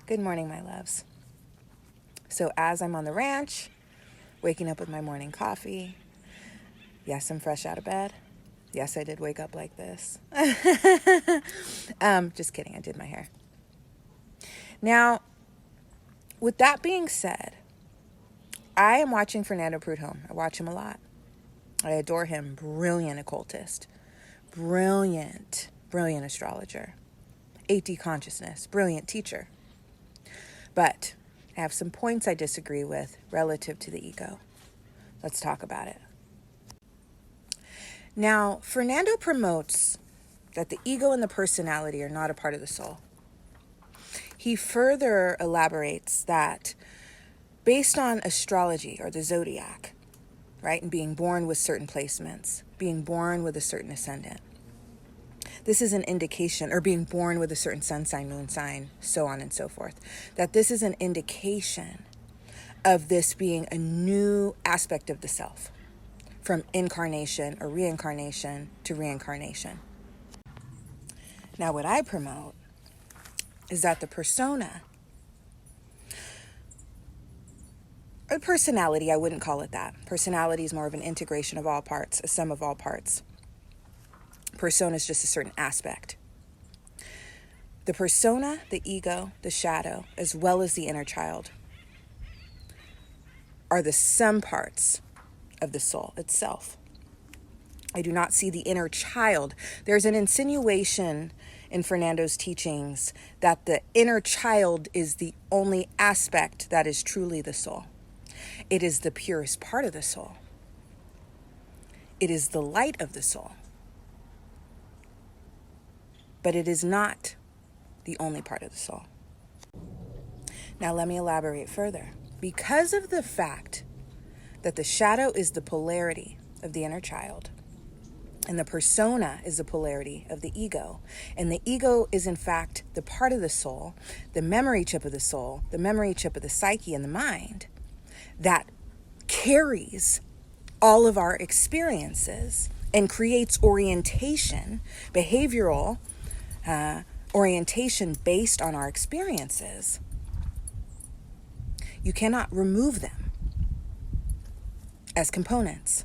Good morning, my loves. So as I'm on the ranch, waking up with my morning coffee, yes, I'm fresh out of bed. Yes, I did wake up like this. Just kidding, I did my hair. Now, with that being said, I am watching Fernando Prudhomme. I watch him a lot. I adore him. Brilliant occultist. Brilliant astrologer. 8D consciousness. Brilliant teacher. But I have some points I disagree with relative to the ego. Let's talk about it. Now, Fernando promotes that the ego and the personality are not a part of the soul. He further elaborates that based on astrology or the zodiac, right, and being born with certain placements, being born with a certain ascendant, this is an indication, or being born with a certain sun sign, moon sign, so on and so forth, that this is an indication of this being a new aspect of the self, from incarnation or reincarnation to reincarnation. Now, what I promote is that the persona, or personality, I wouldn't call it that. Personality is more of an integration of all parts, a sum of all parts. Persona is just a certain aspect. The persona, the ego, the shadow, as well as the inner child, are the sum parts of the soul itself. I do not see the inner child. There's an insinuation in Fernando's teachings that the inner child is the only aspect that is truly the soul. It is the purest part of the soul. It is the light of the soul. But it is not the only part of the soul. Now let me elaborate further. Because of the fact that the shadow is the polarity of the inner child, and the persona is the polarity of the ego, and the ego is in fact the part of the soul, the memory chip of the soul, the memory chip of the psyche and the mind, that carries all of our experiences and creates orientation, behavioral orientation based on our experiences. You cannot remove them as components.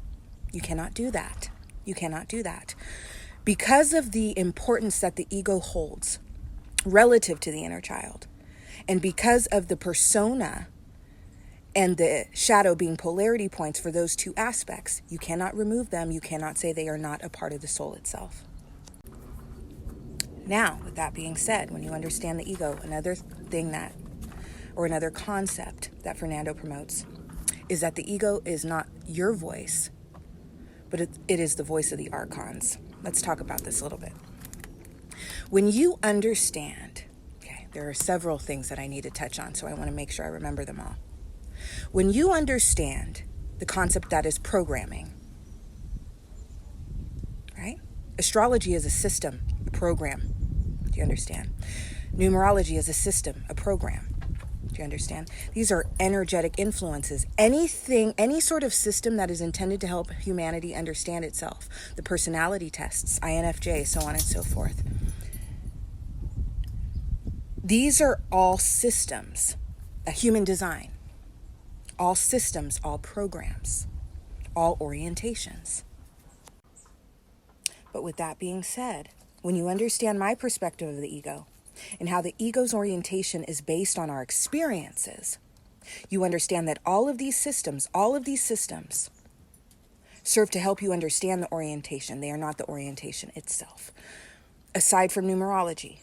You cannot do that. You cannot do that. Because of the importance that the ego holds relative to the inner child, and because of the persona and the shadow being polarity points for those two aspects, you cannot remove them. You cannot say they are not a part of the soul itself. Now, with that being said, when you understand the ego, another thing that, or another concept that Fernando promotes, is that the ego is not your voice, but it is the voice of the Archons. Let's talk about this a little bit. When you understand, okay, there are several things that I need to touch on, so I want to make sure I remember them all. When you understand the concept that is programming, right? Astrology is a system, a program. Do you understand? Numerology is a system, a program. Do you understand? These are energetic influences. Anything, any sort of system that is intended to help humanity understand itself. The personality tests, INFJ, so on and so forth. These are all systems, a human design. All systems, all programs, all orientations. But with that being said, when you understand my perspective of the ego and how the ego's orientation is based on our experiences, you understand that all of these systems serve to help you understand the orientation. They are not the orientation itself. Aside from numerology,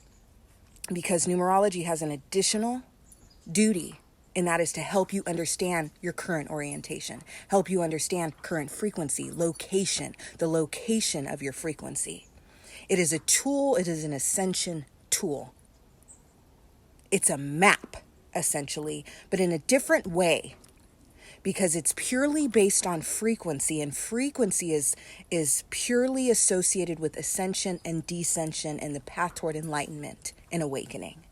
because numerology has an additional duty, and that is to help you understand your current orientation, help you understand current frequency, location, the location of your frequency. It is a tool, it is an ascension tool. It's a map, essentially, but in a different way, because it's purely based on frequency, and frequency is purely associated with ascension and descension and the path toward enlightenment and awakening.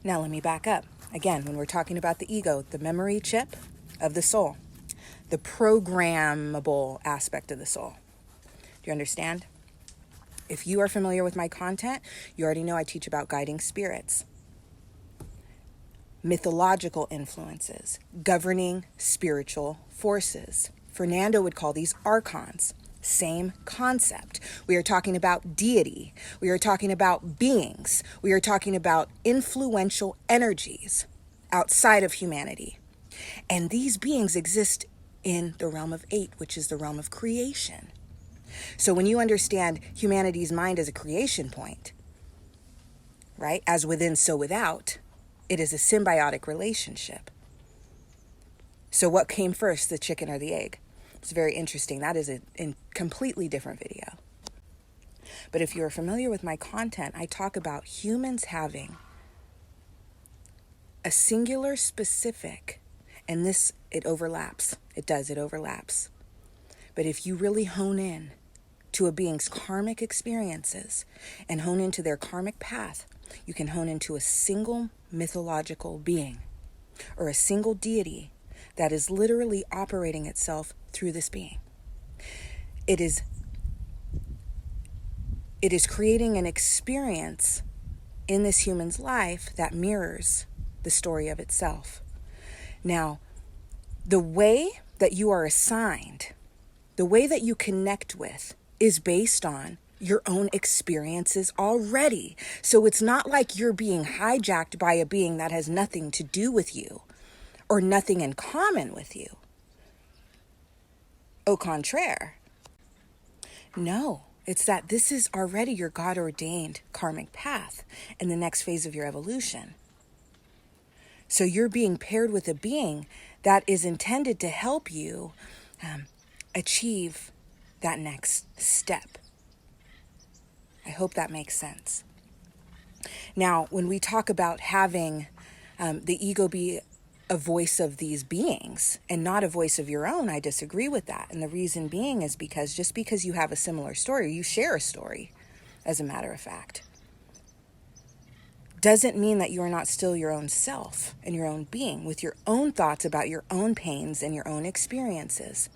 Now let me back up. Again, when we're talking about the ego, the memory chip of the soul, the programmable aspect of the soul. Do you understand? If you are familiar with my content, you already know I teach about guiding spirits. mythological influences, governing spiritual forces. Fernando would call these Archons. Same concept. We are talking about deity. We are talking about beings. We are talking about influential energies outside of humanity. And these beings exist in the realm of 8, which is the realm of creation. So when you understand humanity's mind as a creation point, right, as within, so without, it is a symbiotic relationship. So what came first, the chicken or the egg? It's very interesting. That is a completely different video. But if you're familiar with my content, I talk about humans having a singular specific, and this, it overlaps. It overlaps. But if you really hone in to a being's karmic experiences and hone into their karmic path, you can hone into a single mythological being or a single deity that is literally operating itself through this being. It is creating an experience in this human's life that mirrors the story of itself. Now, the way that you are assigned, the way that you connect with, is based on your own experiences already. So it's not like you're being hijacked by a being that has nothing to do with you or nothing in common with you. Au contraire. No, it's that this is already your God-ordained karmic path and the next phase of your evolution. So you're being paired with a being that is intended to help you achieve that next step. I hope that makes sense. Now, when we talk about having the ego be a voice of these beings and not a voice of your own, I disagree with that. And the reason being is because just because you have a similar story, you share a story, as a matter of fact, doesn't mean that you are not still your own self and your own being with your own thoughts about your own pains and your own experiences.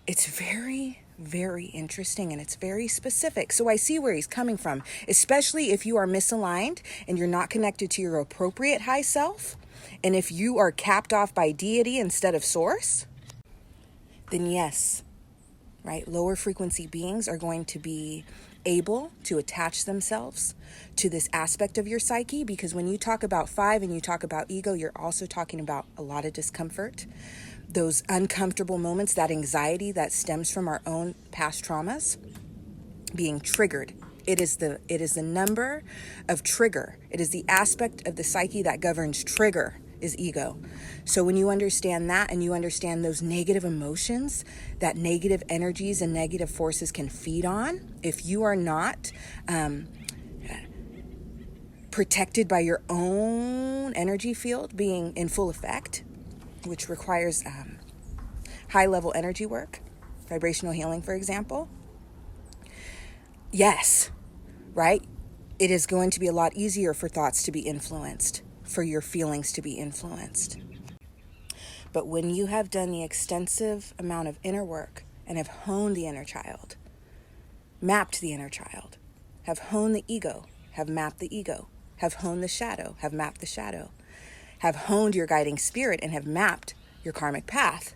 It's very, very interesting and it's very specific. So I see where he's coming from, especially if you are misaligned and you're not connected to your appropriate high self. And if you are capped off by deity instead of source, then yes, right? Lower frequency beings are going to be able to attach themselves to this aspect of your psyche, because when you talk about 5 and you talk about ego, you're also talking about a lot of discomfort, those uncomfortable moments, that anxiety that stems from our own past traumas being triggered. It is the number of trigger. It is the aspect of the psyche that governs trigger is ego. So when you understand that and you understand those negative emotions that negative energies and negative forces can feed on, if you are not protected by your own energy field being in full effect, which requires high-level energy work, vibrational healing, for example, yes, right? It is going to be a lot easier for thoughts to be influenced, for your feelings to be influenced. But when you have done the extensive amount of inner work and have honed the inner child, mapped the inner child, have honed the ego, have mapped the ego, have honed the shadow, have mapped the shadow, have honed your guiding spirit and have mapped your karmic path,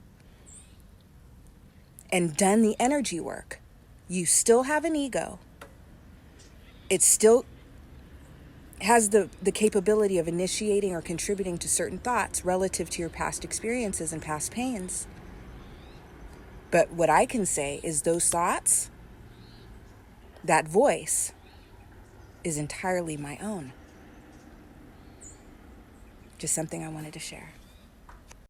and done the energy work, you still have an ego. It still has the capability of initiating or contributing to certain thoughts relative to your past experiences and past pains. But what I can say is those thoughts, that voice, is entirely my own. Just something I wanted to share.